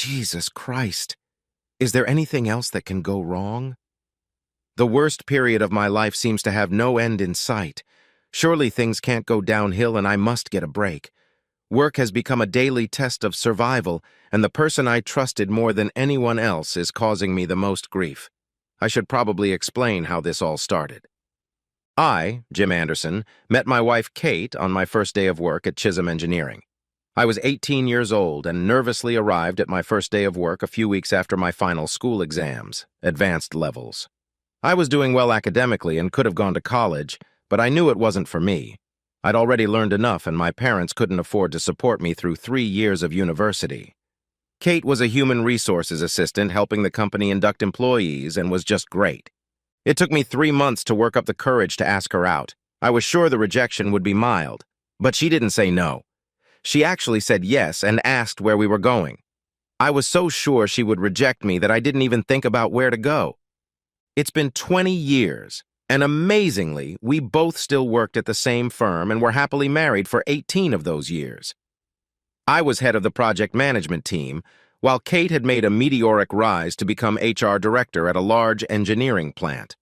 Jesus Christ. Is there anything else that can go wrong? The worst period of my life seems to have no end in sight. Surely things can't go downhill and I must get a break. Work has become a daily test of survival, and the person I trusted more than anyone else is causing me the most grief. I should probably explain how this all started. I, Jim Anderson, met my wife Kate on my first day of work at Chisholm Engineering. I was 18 years old and nervously arrived at my first day of work a few weeks after my final school exams, advanced levels. I was doing well academically and could have gone to college, but I knew it wasn't for me. I'd already learned enough and my parents couldn't afford to support me through 3 years of university. Kate was a human resources assistant helping the company induct employees and was just great. It took me 3 months to work up the courage to ask her out. I was sure the rejection would be mild, but she didn't say no. She actually said yes and asked where we were going. I was so sure she would reject me that I didn't even think about where to go. It's been 20 years, and amazingly, we both still worked at the same firm and were happily married for 18 of those years. I was head of the project management team, while Kate had made a meteoric rise to become HR director at a large engineering plant.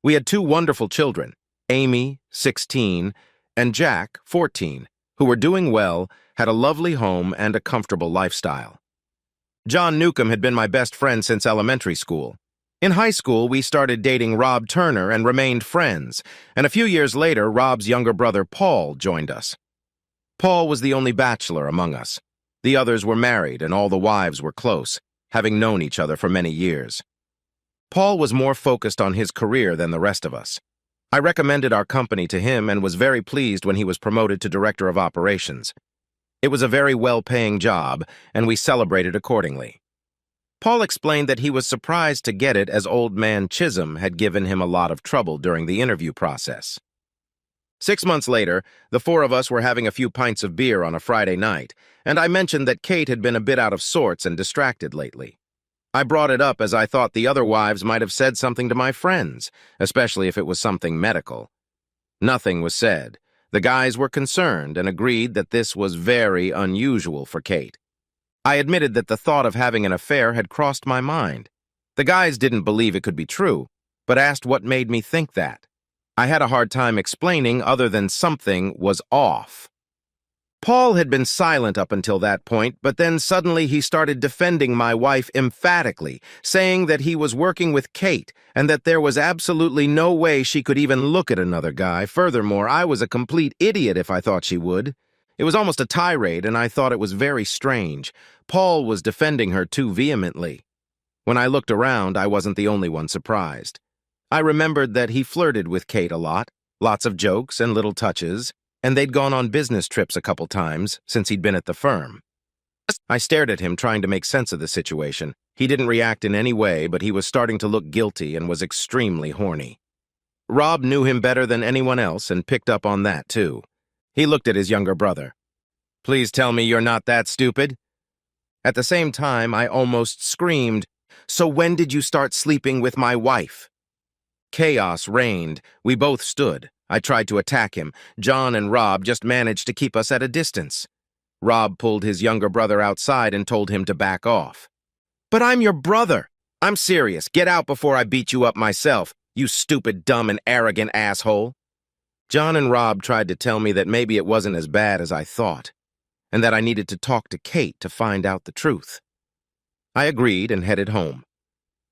We had 2 wonderful children, Amy, 16, and Jack, 14, who were doing well, had a lovely home, and a comfortable lifestyle. John Newcomb had been my best friend since elementary school. In high school, we started dating Rob Turner and remained friends, and a few years later, Rob's younger brother Paul joined us. Paul was the only bachelor among us. The others were married, and all the wives were close, having known each other for many years. Paul was more focused on his career than the rest of us. I recommended our company to him and was very pleased when he was promoted to Director of Operations. It was a very well-paying job, and we celebrated accordingly. Paul explained that he was surprised to get it as old man Chisholm had given him a lot of trouble during the interview process. 6 months later, the 4 of us were having a few pints of beer on a Friday night, and I mentioned that Kate had been a bit out of sorts and distracted lately. I brought it up as I thought the other wives might have said something to my friends, especially if it was something medical. Nothing was said. The guys were concerned and agreed that this was very unusual for Kate. I admitted that the thought of having an affair had crossed my mind. The guys didn't believe it could be true, but asked what made me think that. I had a hard time explaining other than something was off. Paul had been silent up until that point, but then suddenly he started defending my wife emphatically, saying that he was working with Kate and that there was absolutely no way she could even look at another guy. Furthermore, I was a complete idiot if I thought she would. It was almost a tirade, and I thought it was very strange. Paul was defending her too vehemently. When I looked around, I wasn't the only one surprised. I remembered that he flirted with Kate a lot, lots of jokes and little touches, and they'd gone on business trips a couple times since he'd been at the firm. I stared at him, trying to make sense of the situation. He didn't react in any way, but he was starting to look guilty and was extremely horny. Rob knew him better than anyone else and picked up on that, too. He looked at his younger brother. "Please tell me you're not that stupid." At the same time, I almost screamed, "So when did you start sleeping with my wife?" Chaos reigned. We both stood. I tried to attack him. John and Rob just managed to keep us at a distance. Rob pulled his younger brother outside and told him to back off. "But I'm your brother. I'm serious. Get out before I beat you up myself, you stupid, dumb, and arrogant asshole." John and Rob tried to tell me that maybe it wasn't as bad as I thought, and that I needed to talk to Kate to find out the truth. I agreed and headed home.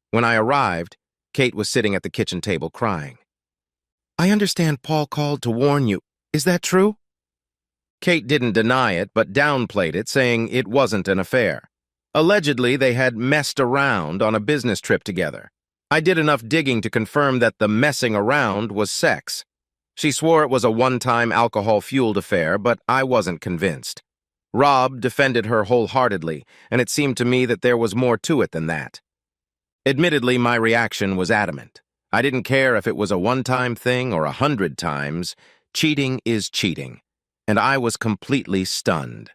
When I arrived, Kate was sitting at the kitchen table crying. "I understand Paul called to warn you. Is that true?" Kate didn't deny it, but downplayed it, saying it wasn't an affair. Allegedly, they had messed around on a business trip together. I did enough digging to confirm that the messing around was sex. She swore it was a one-time alcohol-fueled affair, but I wasn't convinced. Rob defended her wholeheartedly, and it seemed to me that there was more to it than that. Admittedly, my reaction was adamant. I didn't care if it was a one-time thing or 100 times. Cheating is cheating, and I was completely stunned.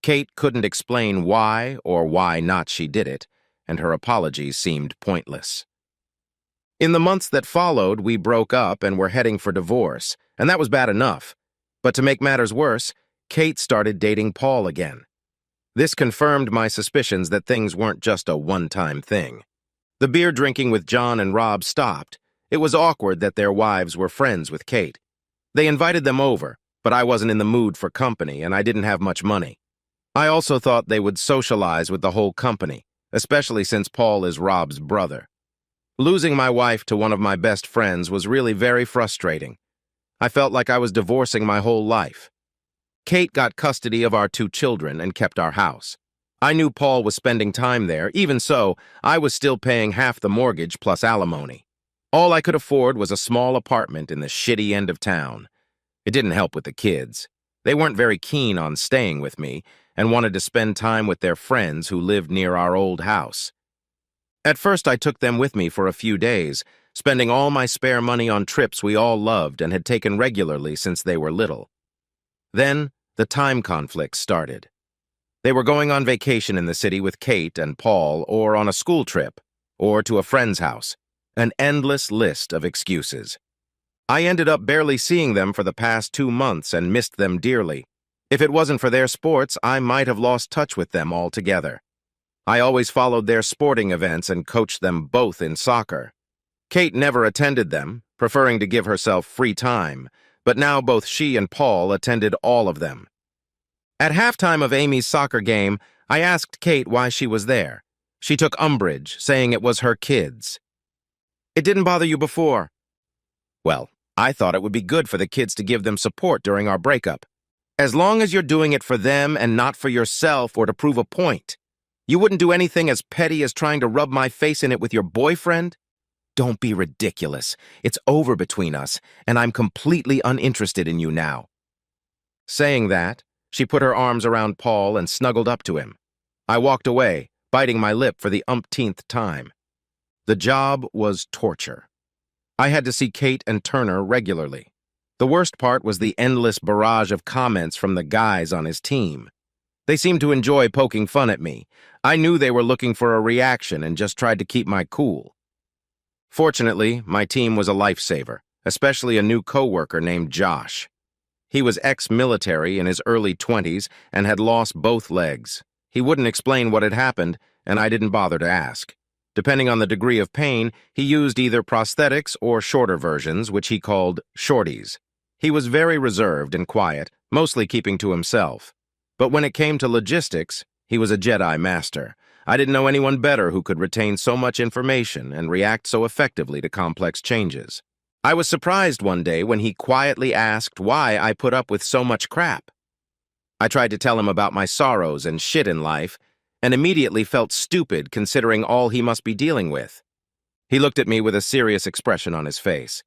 Kate couldn't explain why or why not she did it, and her apologies seemed pointless. In the months that followed, we broke up and were heading for divorce, and that was bad enough. But to make matters worse, Kate started dating Paul again. This confirmed my suspicions that things weren't just a one-time thing. The beer drinking with John and Rob stopped. It was awkward that their wives were friends with Kate. They invited them over, but I wasn't in the mood for company and I didn't have much money. I also thought they would socialize with the whole company, especially since Paul is Rob's brother. Losing my wife to one of my best friends was really very frustrating. I felt like I was divorcing my whole life. Kate got custody of our 2 children and kept our house. I knew Paul was spending time there. Even so, I was still paying half the mortgage plus alimony. All I could afford was a small apartment in the shitty end of town. It didn't help with the kids. They weren't very keen on staying with me and wanted to spend time with their friends who lived near our old house. At first, I took them with me for a few days, spending all my spare money on trips we all loved and had taken regularly since they were little. Then, the time conflicts started. They were going on vacation in the city with Kate and Paul, or on a school trip, or to a friend's house. An endless list of excuses. I ended up barely seeing them for the past 2 months and missed them dearly. If it wasn't for their sports, I might have lost touch with them altogether. I always followed their sporting events and coached them both in soccer. Kate never attended them, preferring to give herself free time, but now both she and Paul attended all of them. At halftime of Amy's soccer game, I asked Kate why she was there. She took umbrage, saying it was her kids. It didn't bother you before. Well, I thought it would be good for the kids to give them support during our breakup. As long as you're doing it for them and not for yourself or to prove a point. You wouldn't do anything as petty as trying to rub my face in it with your boyfriend? Don't be ridiculous. It's over between us, and I'm completely uninterested in you now. Saying that, she put her arms around Paul and snuggled up to him. I walked away, biting my lip for the umpteenth time. The job was torture. I had to see Kate and Turner regularly. The worst part was the endless barrage of comments from the guys on his team. They seemed to enjoy poking fun at me. I knew they were looking for a reaction and just tried to keep my cool. Fortunately, my team was a lifesaver, especially a new coworker named Josh. He was ex-military in his early 20s and had lost both legs. He wouldn't explain what had happened, and I didn't bother to ask. Depending on the degree of pain, he used either prosthetics or shorter versions, which he called shorties. He was very reserved and quiet, mostly keeping to himself. But when it came to logistics, he was a Jedi master. I didn't know anyone better who could retain so much information and react so effectively to complex changes. I was surprised one day when he quietly asked why I put up with so much crap. I tried to tell him about my sorrows and shit in life, and immediately felt stupid considering all he must be dealing with. He looked at me with a serious expression on his face.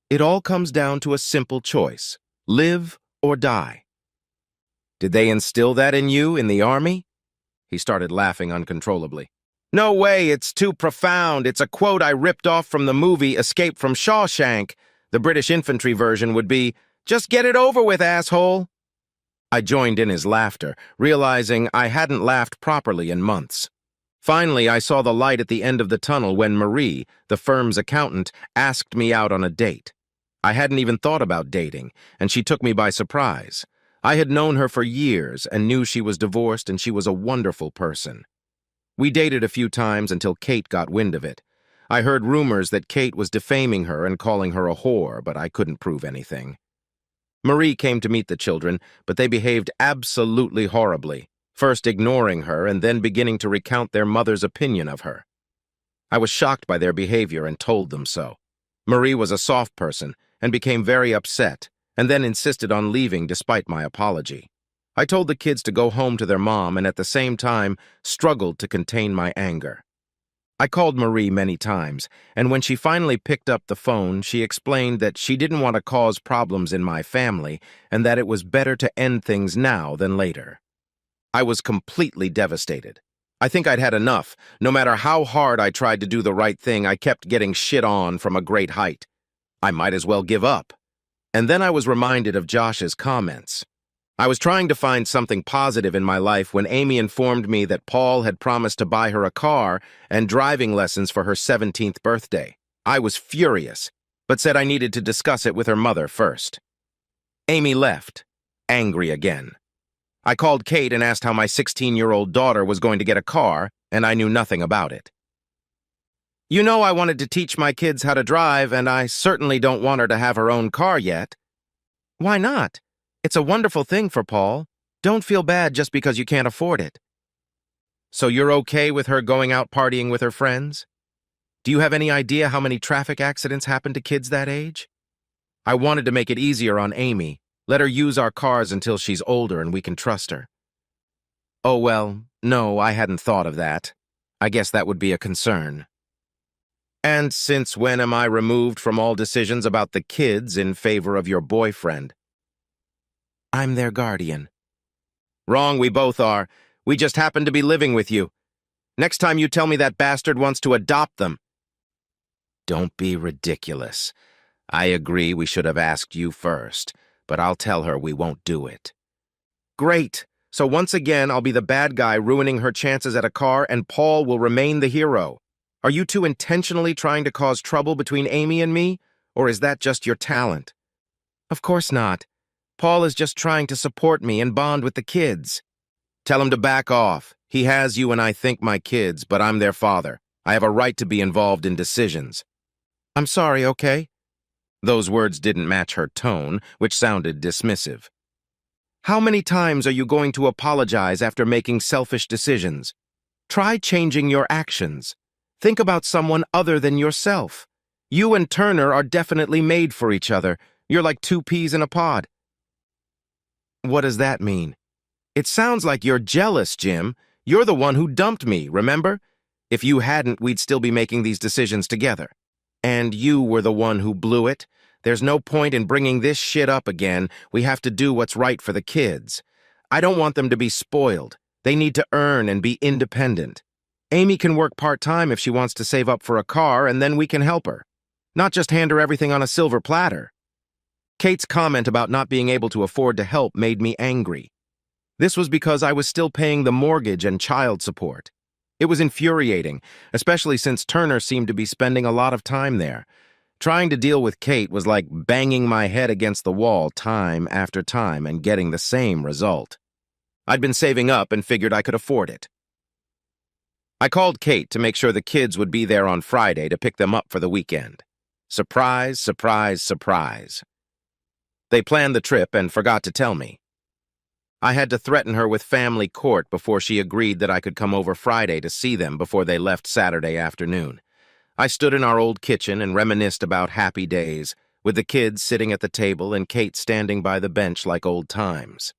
It all comes down to a simple choice: live or die. Did they instill that in you in the army? He started laughing uncontrollably. No way, it's too profound. It's a quote I ripped off from the movie Escape from Shawshank. The British infantry version would be, just get it over with, asshole. I joined in his laughter, realizing I hadn't laughed properly in months. Finally, I saw the light at the end of the tunnel when Marie, the firm's accountant, asked me out on a date. I hadn't even thought about dating, and she took me by surprise. I had known her for years and knew she was divorced and she was a wonderful person. We dated a few times until Kate got wind of it. I heard rumors that Kate was defaming her and calling her a whore, but I couldn't prove anything. Marie came to meet the children, but they behaved absolutely horribly, first ignoring her and then beginning to recount their mother's opinion of her. I was shocked by their behavior and told them so. Marie was a soft person and became very upset, and then insisted on leaving despite my apology. I told the kids to go home to their mom and at the same time struggled to contain my anger. I called Marie many times, and when she finally picked up the phone, she explained that she didn't want to cause problems in my family and that it was better to end things now than later. I was completely devastated. I think I'd had enough. No matter how hard I tried to do the right thing, I kept getting shit on from a great height. I might as well give up. And then I was reminded of Josh's comments. I was trying to find something positive in my life when Amy informed me that Paul had promised to buy her a car and driving lessons for her 17th birthday. I was furious, but said I needed to discuss it with her mother first. Amy left, angry again. I called Kate and asked how my 16-year-old daughter was going to get a car, and I knew nothing about it. You know I wanted to teach my kids how to drive, and I certainly don't want her to have her own car yet. Why not? It's a wonderful thing for Paul. Don't feel bad just because you can't afford it. So you're okay with her going out partying with her friends? Do you have any idea how many traffic accidents happen to kids that age? I wanted to make it easier on Amy. Let her use our cars until she's older and we can trust her. Oh, well, no, I hadn't thought of that. I guess that would be a concern. And since when am I removed from all decisions about the kids in favor of your boyfriend? I'm their guardian. Wrong, we both are. We just happen to be living with you. Next time you tell me that bastard wants to adopt them. Don't be ridiculous. I agree we should have asked you first, but I'll tell her we won't do it. Great. So once again, I'll be the bad guy ruining her chances at a car, and Paul will remain the hero. Are you two intentionally trying to cause trouble between Amy and me, or is that just your talent? Of course not. Paul is just trying to support me and bond with the kids. Tell him to back off. He has you and I think my kids, but I'm their father. I have a right to be involved in decisions. I'm sorry, okay? Those words didn't match her tone, which sounded dismissive. How many times are you going to apologize after making selfish decisions? Try changing your actions. Think about someone other than yourself. You and Turner are definitely made for each other. You're like two peas in a pod. What does that mean? It sounds like you're jealous, Jim. You're the one who dumped me, remember? If you hadn't, we'd still be making these decisions together. And you were the one who blew it. There's no point in bringing this shit up again. We have to do what's right for the kids. I don't want them to be spoiled. They need to earn and be independent. Amy can work part-time if she wants to save up for a car, and then we can help her. Not just hand her everything on a silver platter. Kate's comment about not being able to afford to help made me angry. This was because I was still paying the mortgage and child support. It was infuriating, especially since Turner seemed to be spending a lot of time there. Trying to deal with Kate was like banging my head against the wall time after time and getting the same result. I'd been saving up and figured I could afford it. I called Kate to make sure the kids would be there on Friday to pick them up for the weekend. Surprise, surprise, surprise. They planned the trip and forgot to tell me. I had to threaten her with family court before she agreed that I could come over Friday to see them before they left Saturday afternoon. I stood in our old kitchen and reminisced about happy days, with the kids sitting at the table and Kate standing by the bench like old times.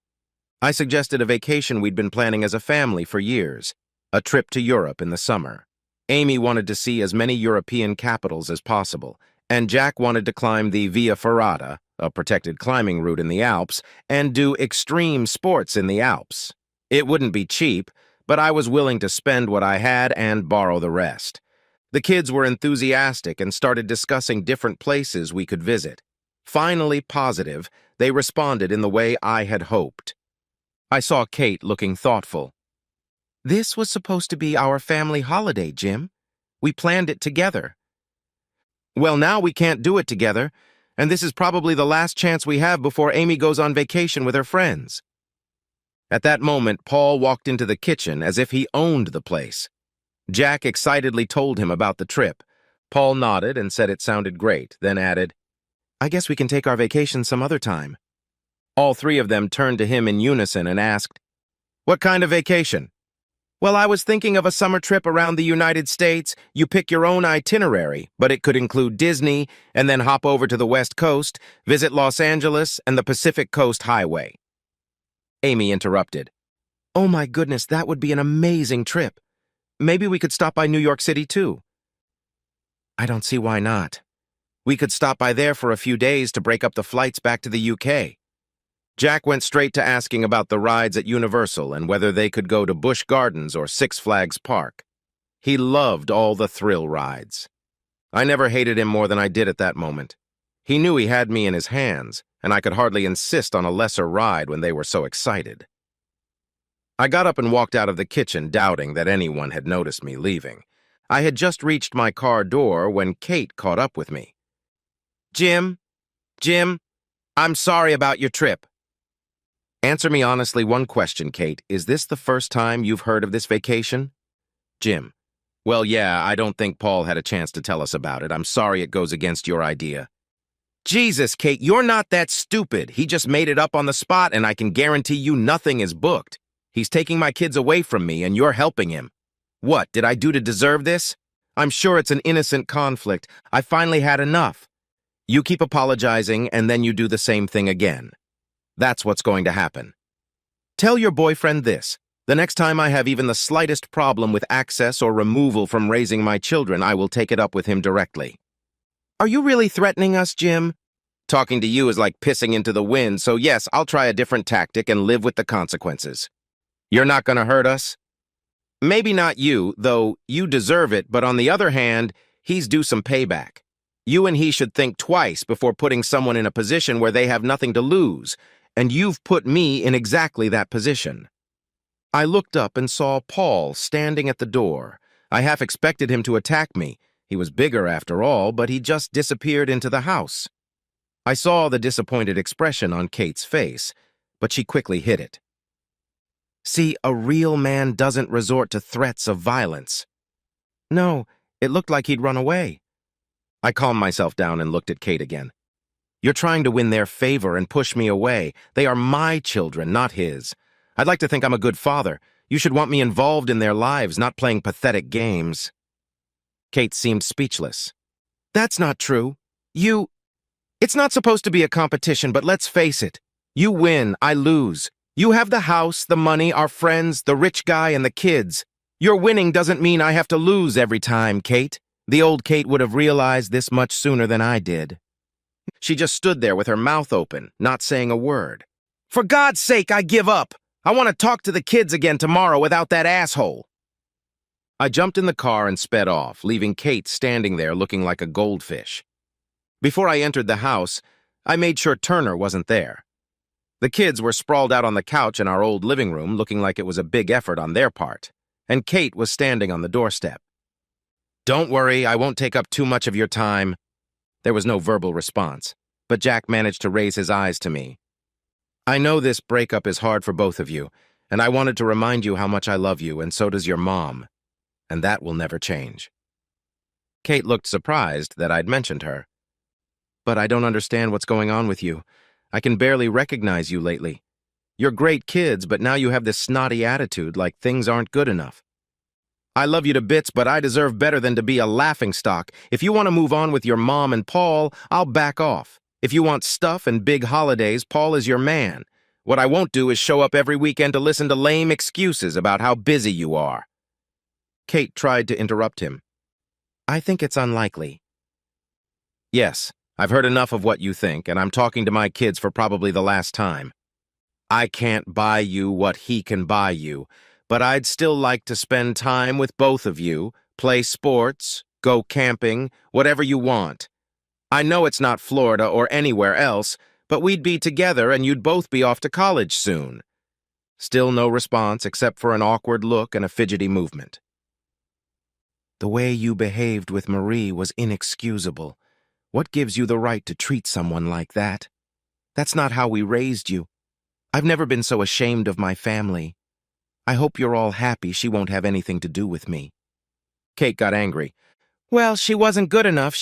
I suggested a vacation we'd been planning as a family for years, a trip to Europe in the summer. Amy wanted to see as many European capitals as possible, and Jack wanted to climb the Via Ferrata, a protected climbing route in the Alps, and do extreme sports in the Alps. It wouldn't be cheap, but I was willing to spend what I had and borrow the rest. The kids were enthusiastic and started discussing different places we could visit. Finally positive, they responded in the way I had hoped. I saw Kate looking thoughtful. This was supposed to be our family holiday, Jim. We planned it together. Well, now we can't do it together, and this is probably the last chance we have before Amy goes on vacation with her friends. At that moment, Paul walked into the kitchen as if he owned the place. Jack excitedly told him about the trip. Paul nodded and said it sounded great, then added, I guess we can take our vacation some other time. All three of them turned to him in unison and asked, What kind of vacation? Well, I was thinking of a summer trip around the United States. You pick your own itinerary, but it could include Disney, and then hop over to the West Coast, visit Los Angeles and the Pacific Coast Highway. Amy interrupted. Oh my goodness, that would be an amazing trip. Maybe we could stop by New York City too. I don't see why not. We could stop by there for a few days to break up the flights back to the UK. Jack went straight to asking about the rides at Universal and whether they could go to Busch Gardens or Six Flags Park. He loved all the thrill rides. I never hated him more than I did at that moment. He knew he had me in his hands, and I could hardly insist on a lesser ride when they were so excited. I got up and walked out of the kitchen, doubting that anyone had noticed me leaving. I had just reached my car door when Kate caught up with me. Jim, I'm sorry about your trip. Answer me honestly one question, Kate. Is this the first time you've heard of this vacation? Jim. Well, yeah, I don't think Paul had a chance to tell us about it. I'm sorry it goes against your idea. Jesus, Kate, you're not that stupid. He just made it up on the spot, and I can guarantee you nothing is booked. He's taking my kids away from me, and you're helping him. What did I do to deserve this? I'm sure it's an innocent conflict. I finally had enough. You keep apologizing, and then you do the same thing again. That's what's going to happen. Tell your boyfriend this. The next time I have even the slightest problem with access or removal from raising my children, I will take it up with him directly. Are you really threatening us, Jim? Talking to you is like pissing into the wind, so yes, I'll try a different tactic and live with the consequences. You're not going to hurt us? Maybe not you, though you deserve it, but on the other hand, he's due some payback. You and he should think twice before putting someone in a position where they have nothing to lose, and you've put me in exactly that position. I looked up and saw Paul standing at the door. I half expected him to attack me. He was bigger after all, but he just disappeared into the house. I saw the disappointed expression on Kate's face, but she quickly hid it. See, a real man doesn't resort to threats of violence. No, it looked like he'd run away. I calmed myself down and looked at Kate again. You're trying to win their favor and push me away. They are my children, not his. I'd like to think I'm a good father. You should want me involved in their lives, not playing pathetic games. Kate seemed speechless. That's not true. It's not supposed to be a competition, but let's face it. You win, I lose. You have the house, the money, our friends, the rich guy, and the kids. Your winning doesn't mean I have to lose every time, Kate. The old Kate would have realized this much sooner than I did. She just stood there with her mouth open, not saying a word. For God's sake, I give up. I want to talk to the kids again tomorrow without that asshole. I jumped in the car and sped off, leaving Kate standing there looking like a goldfish. Before I entered the house, I made sure Turner wasn't there. The kids were sprawled out on the couch in our old living room, looking like it was a big effort on their part, and Kate was standing on the doorstep. Don't worry, I won't take up too much of your time. There was no verbal response, but Jack managed to raise his eyes to me. I know this breakup is hard for both of you, and I wanted to remind you how much I love you, and so does your mom, and that will never change. Kate looked surprised that I'd mentioned her. But I don't understand what's going on with you. I can barely recognize you lately. You're great kids, but now you have this snotty attitude like things aren't good enough. I love you to bits, but I deserve better than to be a laughingstock. If you want to move on with your mom and Paul, I'll back off. If you want stuff and big holidays, Paul is your man. What I won't do is show up every weekend to listen to lame excuses about how busy you are. Kate tried to interrupt him. I think it's unlikely. Yes, I've heard enough of what you think, and I'm talking to my kids for probably the last time. I can't buy you what he can buy you, but I'd still like to spend time with both of you, play sports, go camping, whatever you want. I know it's not Florida or anywhere else, but we'd be together and you'd both be off to college soon. Still no response except for an awkward look and a fidgety movement. The way you behaved with Marie was inexcusable. What gives you the right to treat someone like that? That's not how we raised you. I've never been so ashamed of my family. I hope you're all happy she won't have anything to do with me. Kate got angry. Well, she wasn't good enough.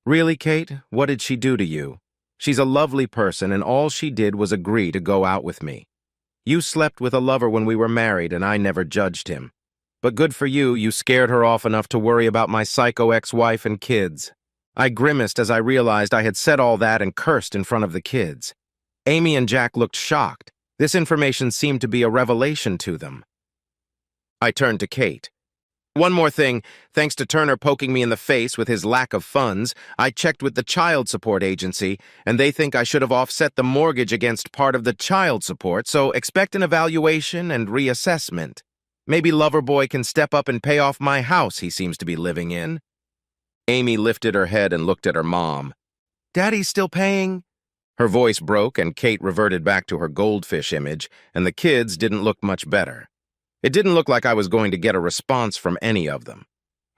Really, Kate? What did she do to you? She's a lovely person, and all she did was agree to go out with me. You slept with a lover when we were married, and I never judged him. But good for you, you scared her off enough to worry about my psycho ex-wife and kids. I grimaced as I realized I had said all that and cursed in front of the kids. Amy and Jack looked shocked. This information seemed to be a revelation to them. I turned to Kate. One more thing, thanks to Turner poking me in the face with his lack of funds, I checked with the child support agency, and they think I should have offset the mortgage against part of the child support, so expect an evaluation and reassessment. Maybe Loverboy can step up and pay off my house he seems to be living in. Amy lifted her head and looked at her mom. Daddy's still paying? Her voice broke, and Kate reverted back to her goldfish image, and the kids didn't look much better. It didn't look like I was going to get a response from any of them.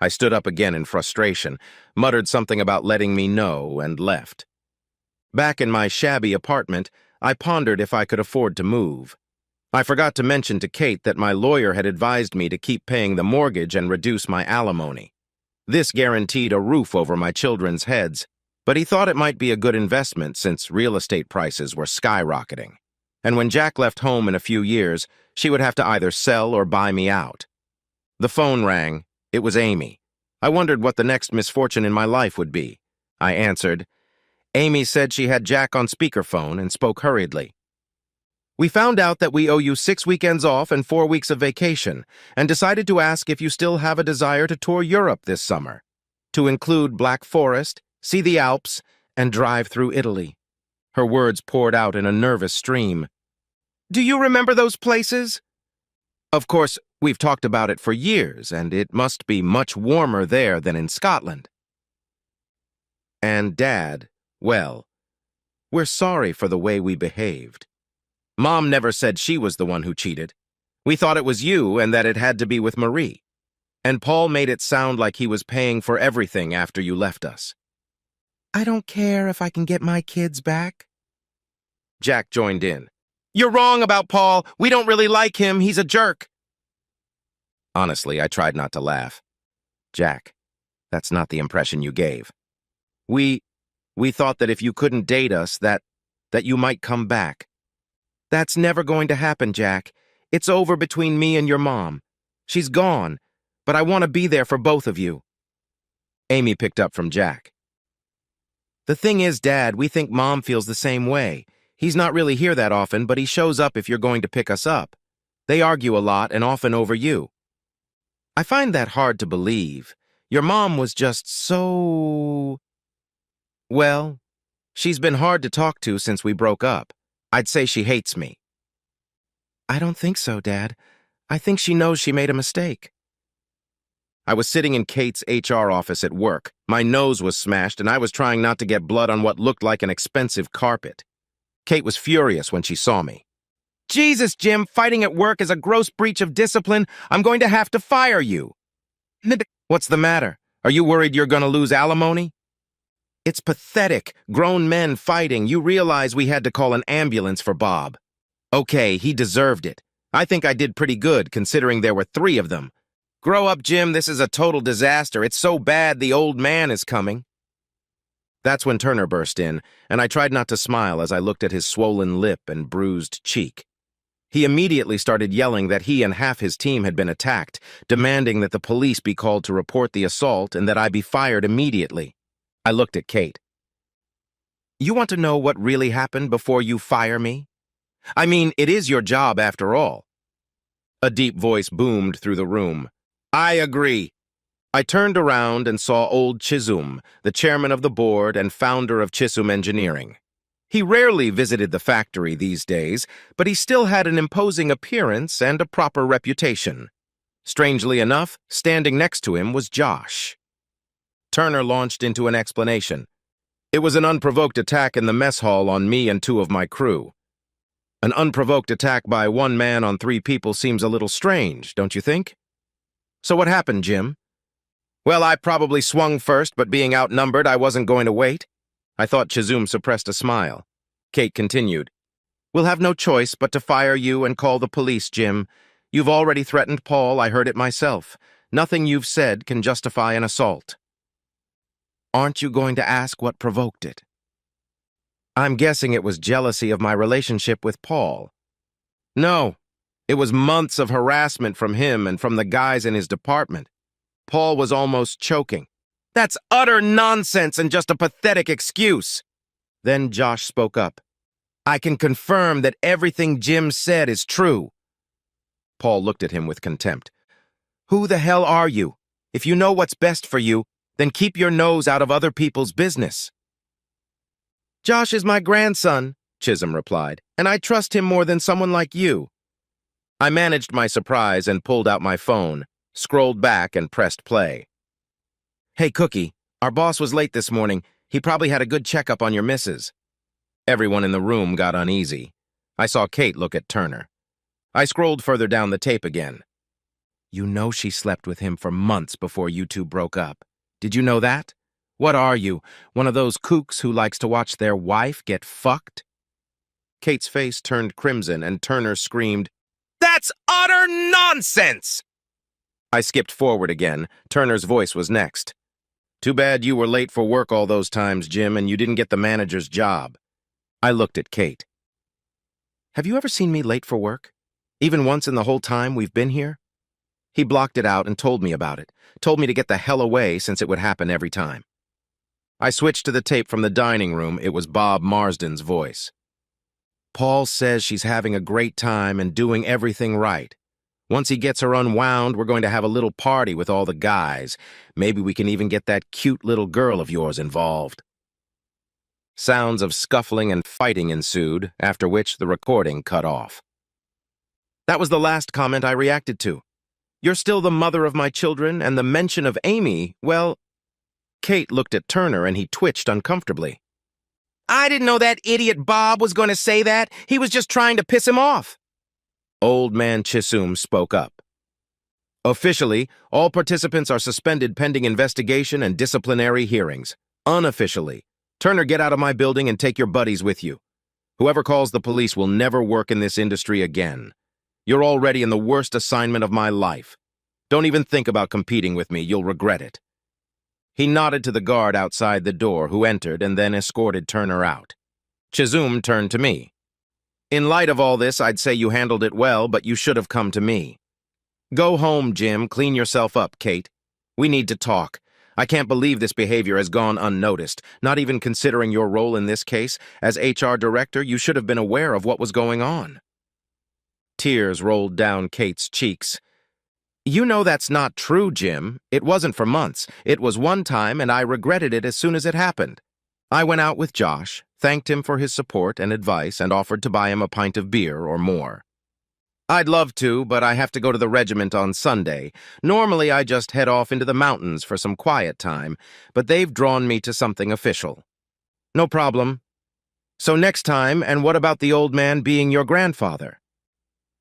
I stood up again in frustration, muttered something about letting me know, and left. Back in my shabby apartment, I pondered if I could afford to move. I forgot to mention to Kate that my lawyer had advised me to keep paying the mortgage and reduce my alimony. This guaranteed a roof over my children's heads, but he thought it might be a good investment since real estate prices were skyrocketing. And when Jack left home in a few years, she would have to either sell or buy me out. The phone rang. It was Amy. I wondered what the next misfortune in my life would be. I answered. Amy said she had Jack on speakerphone and spoke hurriedly. We found out that we owe you 6 weekends off and 4 weeks of vacation, and decided to ask if you still have a desire to tour Europe this summer, to include Black Forest, see the Alps, and drive through Italy. Her words poured out in a nervous stream. Do you remember those places? Of course, we've talked about it for years, and it must be much warmer there than in Scotland. And Dad, well, we're sorry for the way we behaved. Mom never said she was the one who cheated. We thought it was you and that it had to be with Marie. And Paul made it sound like he was paying for everything after you left us. I don't care if I can get my kids back. Jack joined in. You're wrong about Paul. We don't really like him. He's a jerk. Honestly, I tried not to laugh. Jack, that's not the impression you gave. We thought that if you couldn't date us, that you might come back. That's never going to happen, Jack. It's over between me and your mom. She's gone, but I want to be there for both of you. Amy picked up from Jack. The thing is, Dad, we think Mom feels the same way. He's not really here that often, but he shows up if you're going to pick us up. They argue a lot and often over you. I find that hard to believe. Your mom was just so... Well, she's been hard to talk to since we broke up. I'd say she hates me. I don't think so, Dad. I think she knows she made a mistake. I was sitting in Kate's HR office at work. My nose was smashed, and I was trying not to get blood on what looked like an expensive carpet. Kate was furious when she saw me. Jesus, Jim, fighting at work is a gross breach of discipline. I'm going to have to fire you. What's the matter? Are you worried you're going to lose alimony? It's pathetic. Grown men fighting. You realize we had to call an ambulance for Bob. Okay, he deserved it. I think I did pretty good, considering there were 3 of them. Grow up, Jim. This is a total disaster. It's so bad the old man is coming. That's when Turner burst in, and I tried not to smile as I looked at his swollen lip and bruised cheek. He immediately started yelling that he and half his team had been attacked, demanding that the police be called to report the assault and that I be fired immediately. I looked at Kate. You want to know what really happened before you fire me? I mean, it is your job after all. A deep voice boomed through the room. I agree. I turned around and saw old Chisholm, the chairman of the board and founder of Chisholm Engineering. He rarely visited the factory these days, but he still had an imposing appearance and a proper reputation. Strangely enough, standing next to him was Josh. Turner launched into an explanation. It was an unprovoked attack in the mess hall on me and 2 of my crew. An unprovoked attack by 1 man on 3 people seems a little strange, don't you think? So what happened, Jim? Well, I probably swung first, but being outnumbered, I wasn't going to wait. I thought Chisholm suppressed a smile. Kate continued. We'll have no choice but to fire you and call the police, Jim. You've already threatened Paul. I heard it myself. Nothing you've said can justify an assault. Aren't you going to ask what provoked it? I'm guessing it was jealousy of my relationship with Paul. No, it was months of harassment from him and from the guys in his department. Paul was almost choking. That's utter nonsense and just a pathetic excuse. Then Josh spoke up. I can confirm that everything Jim said is true. Paul looked at him with contempt. Who the hell are you? If you know what's best for you, then keep your nose out of other people's business. Josh is my grandson, Chisholm replied, and I trust him more than someone like you. I managed my surprise and pulled out my phone, scrolled back and pressed play. Hey, Cookie, our boss was late this morning. He probably had a good checkup on your missus. Everyone in the room got uneasy. I saw Kate look at Turner. I scrolled further down the tape again. You know she slept with him for months before you 2 broke up. Did you know that? What are you, one of those kooks who likes to watch their wife get fucked? Kate's face turned crimson and Turner screamed, "That's utter nonsense!" I skipped forward again. Turner's voice was next. "Too bad you were late for work all those times, Jim, and you didn't get the manager's job." I looked at Kate. "Have you ever seen me late for work? Even once in the whole time we've been here?" He blocked it out and told me about it. Told me to get the hell away since it would happen every time. I switched to the tape from the dining room. It was Bob Marsden's voice. "Paul says she's having a great time and doing everything right. Once he gets her unwound, we're going to have a little party with all the guys. Maybe we can even get that cute little girl of yours involved." Sounds of scuffling and fighting ensued, after which the recording cut off. That was the last comment I reacted to. "You're still the mother of my children, and the mention of Amy, well..." Kate looked at Turner and he twitched uncomfortably. "I didn't know that idiot Bob was going to say that. He was just trying to piss him off." Old Man Chisholm spoke up. "Officially, all participants are suspended pending investigation and disciplinary hearings. Unofficially, Turner, get out of my building and take your buddies with you. Whoever calls the police will never work in this industry again. You're already in the worst assignment of my life. Don't even think about competing with me. You'll regret it." He nodded to the guard outside the door, who entered and then escorted Turner out. Chisholm turned to me. "In light of all this, I'd say you handled it well, but you should have come to me. Go home, Jim. Clean yourself up, Kate. We need to talk. I can't believe this behavior has gone unnoticed. Not even considering your role in this case. As HR director, you should have been aware of what was going on." Tears rolled down Kate's cheeks. "You know that's not true, Jim. It wasn't for months. It was one time, and I regretted it as soon as it happened. I went out with Josh, thanked him for his support and advice, and offered to buy him a pint of beer or more. I'd love to, but I have to go to the regiment on Sunday. Normally, I just head off into the mountains for some quiet time, but they've drawn me to something official." "No problem. So next time, and what about the old man being your grandfather?"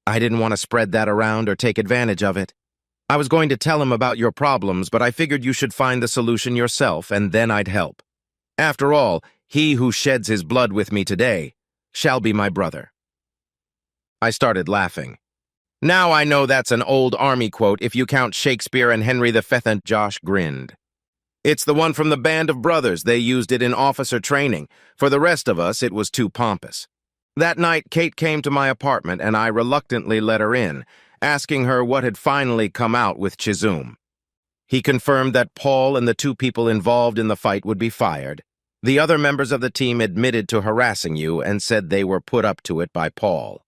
I didn't want to spread that around or take advantage of it. I was going to tell him about your problems, but I figured you should find the solution yourself, and then I'd help. After all, he who sheds his blood with me today shall be my brother. I started laughing. Now I know that's an old army quote if you count Shakespeare and Henry V. Josh grinned. It's the one from the Band of Brothers. They used it in officer training. For the rest of us, it was too pompous. That night, Kate came to my apartment, and I reluctantly let her in, asking her what had finally come out with Chisholm. He confirmed that Paul and the 2 people involved in the fight would be fired. The other members of the team admitted to harassing you and said they were put up to it by Paul.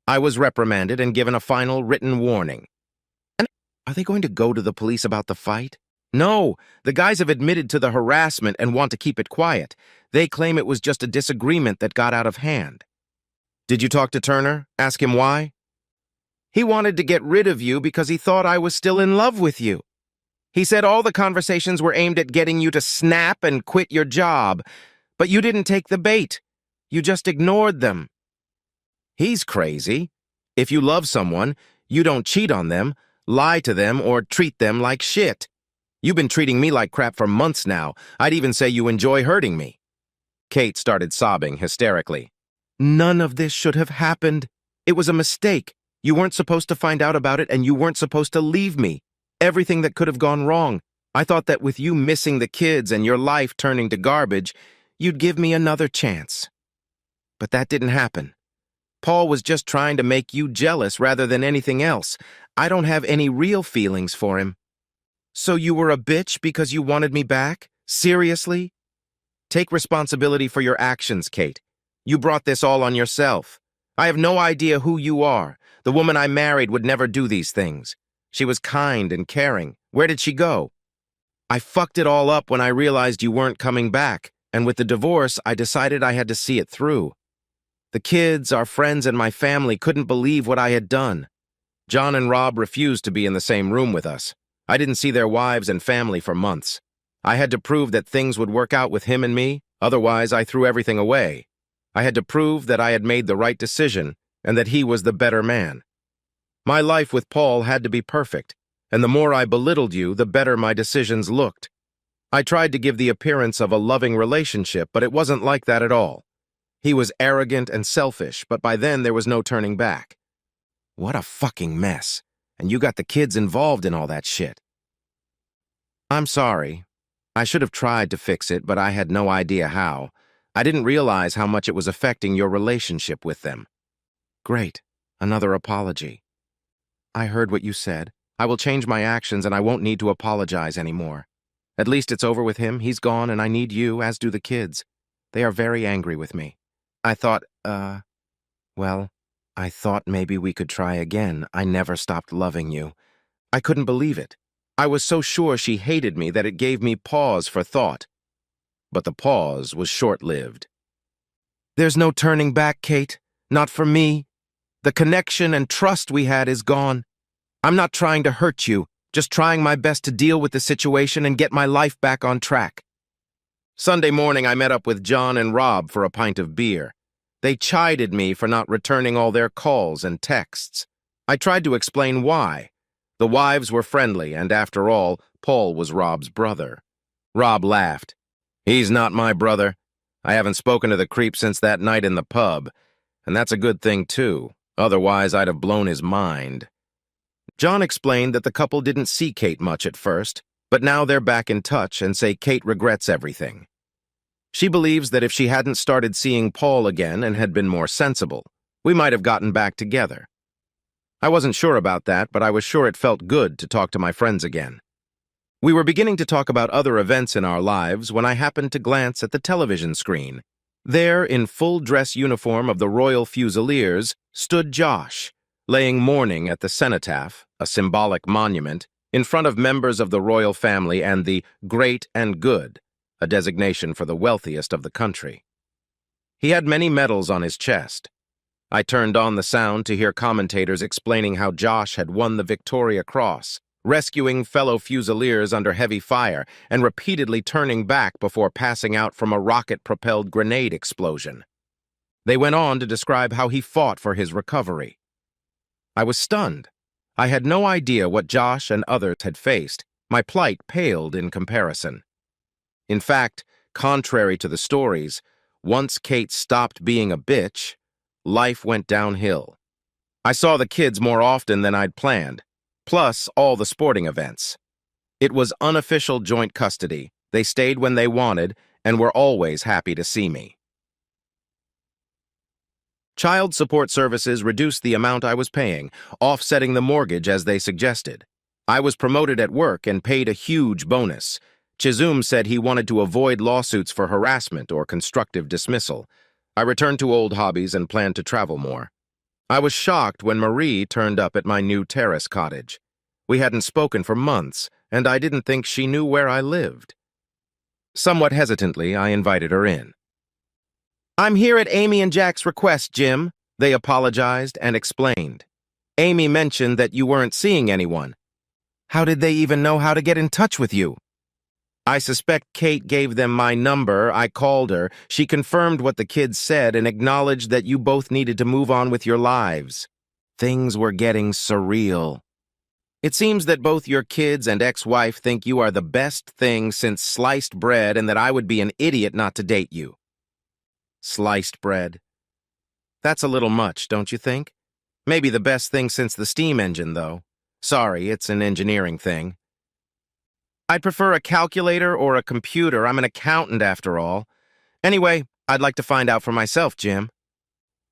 I was reprimanded and given a final written warning. And are they going to go to the police about the fight? No, the guys have admitted to the harassment and want to keep it quiet. They claim it was just a disagreement that got out of hand. Did you talk to Turner? Ask him why? He wanted to get rid of you because he thought I was still in love with you. He said all the conversations were aimed at getting you to snap and quit your job, but you didn't take the bait. You just ignored them. He's crazy. If you love someone, you don't cheat on them, lie to them, or treat them like shit. You've been treating me like crap for months now. I'd even say you enjoy hurting me. Kate started sobbing hysterically. None of this should have happened. It was a mistake. You weren't supposed to find out about it, and you weren't supposed to leave me. Everything that could have gone wrong. I thought that with you missing the kids and your life turning to garbage, you'd give me another chance. But that didn't happen. Paul was just trying to make you jealous rather than anything else. I don't have any real feelings for him. So you were a bitch because you wanted me back? Seriously? Take responsibility for your actions, Kate. You brought this all on yourself. I have no idea who you are. The woman I married would never do these things. She was kind and caring. Where did she go? I fucked it all up when I realized you weren't coming back, and with the divorce, I decided I had to see it through. The kids, our friends, and my family couldn't believe what I had done. John and Rob refused to be in the same room with us. I didn't see their wives and family for months. I had to prove that things would work out with him and me, otherwise I threw everything away. I had to prove that I had made the right decision and that he was the better man. My life with Paul had to be perfect, and the more I belittled you, the better my decisions looked. I tried to give the appearance of a loving relationship, but it wasn't like that at all. He was arrogant and selfish, but by then there was no turning back. What a fucking mess. And you got the kids involved in all that shit. I'm sorry. I should have tried to fix it, but I had no idea how. I didn't realize how much it was affecting your relationship with them. Great. Another apology. I heard what you said. I will change my actions and I won't need to apologize anymore. At least it's over with him. He's gone and I need you, as do the kids. They are very angry with me. I thought, well, I thought maybe we could try again. I never stopped loving you. I couldn't believe it. I was so sure she hated me that it gave me pause for thought. But the pause was short-lived. There's no turning back, Kate. Not for me. The connection and trust we had is gone. I'm not trying to hurt you, just trying my best to deal with the situation and get my life back on track. Sunday morning, I met up with John and Rob for a pint of beer. They chided me for not returning all their calls and texts. I tried to explain why. The wives were friendly, and after all, Paul was Rob's brother. Rob laughed. He's not my brother. I haven't spoken to the creep since that night in the pub, and that's a good thing, too. Otherwise, I'd have blown his mind. John explained that the couple didn't see Kate much at first, but now they're back in touch and say Kate regrets everything. She believes that if she hadn't started seeing Paul again and had been more sensible, we might have gotten back together. I wasn't sure about that, but I was sure it felt good to talk to my friends again. We were beginning to talk about other events in our lives when I happened to glance at the television screen. There, in full dress uniform of the Royal Fusiliers, stood Josh, laying mourning at the cenotaph, a symbolic monument, in front of members of the royal family and the Great and Good, a designation for the wealthiest of the country. He had many medals on his chest. I turned on the sound to hear commentators explaining how Josh had won the Victoria Cross, rescuing fellow Fusiliers under heavy fire and repeatedly turning back before passing out from a rocket-propelled grenade explosion. They went on to describe how he fought for his recovery. I was stunned. I had no idea what Josh and others had faced. My plight paled in comparison. In fact, contrary to the stories, once Kate stopped being a bitch, life went downhill. I saw the kids more often than I'd planned, plus all the sporting events. It was unofficial joint custody. They stayed when they wanted and were always happy to see me. Child support services reduced the amount I was paying, offsetting the mortgage as they suggested. I was promoted at work and paid a huge bonus. Chisholm said he wanted to avoid lawsuits for harassment or constructive dismissal. I returned to old hobbies and planned to travel more. I was shocked when Marie turned up at my new terrace cottage. We hadn't spoken for months, and I didn't think she knew where I lived. Somewhat hesitantly, I invited her in. "I'm here at Amy and Jack's request, Jim," they apologized and explained. "Amy mentioned that you weren't seeing anyone. How did they even know how to get in touch with you?" "I suspect Kate gave them my number. I called her. She confirmed what the kids said and acknowledged that you both needed to move on with your lives." Things were getting surreal. "It seems that both your kids and ex-wife think you are the best thing since sliced bread and that I would be an idiot not to date you." Sliced bread. That's a little much, don't you think? Maybe the best thing since the steam engine, though. Sorry, it's an engineering thing. I'd prefer a calculator or a computer. I'm an accountant, after all. Anyway, I'd like to find out for myself, Jim.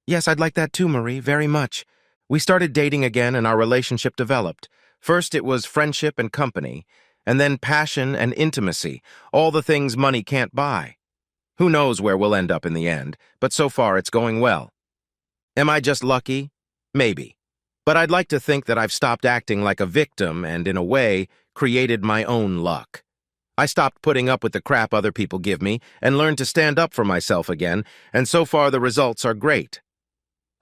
Yes, I'd like that too, Marie, very much. We started dating again and our relationship developed. First it was friendship and company, and then passion and intimacy, all the things money can't buy. Who knows where we'll end up in the end, but so far it's going well. Am I just lucky? Maybe. But I'd like to think that I've stopped acting like a victim and, in a way, created my own luck. I stopped putting up with the crap other people give me and learned to stand up for myself again, and so far the results are great.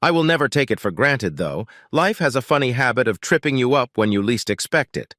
I will never take it for granted, though. Life has a funny habit of tripping you up when you least expect it.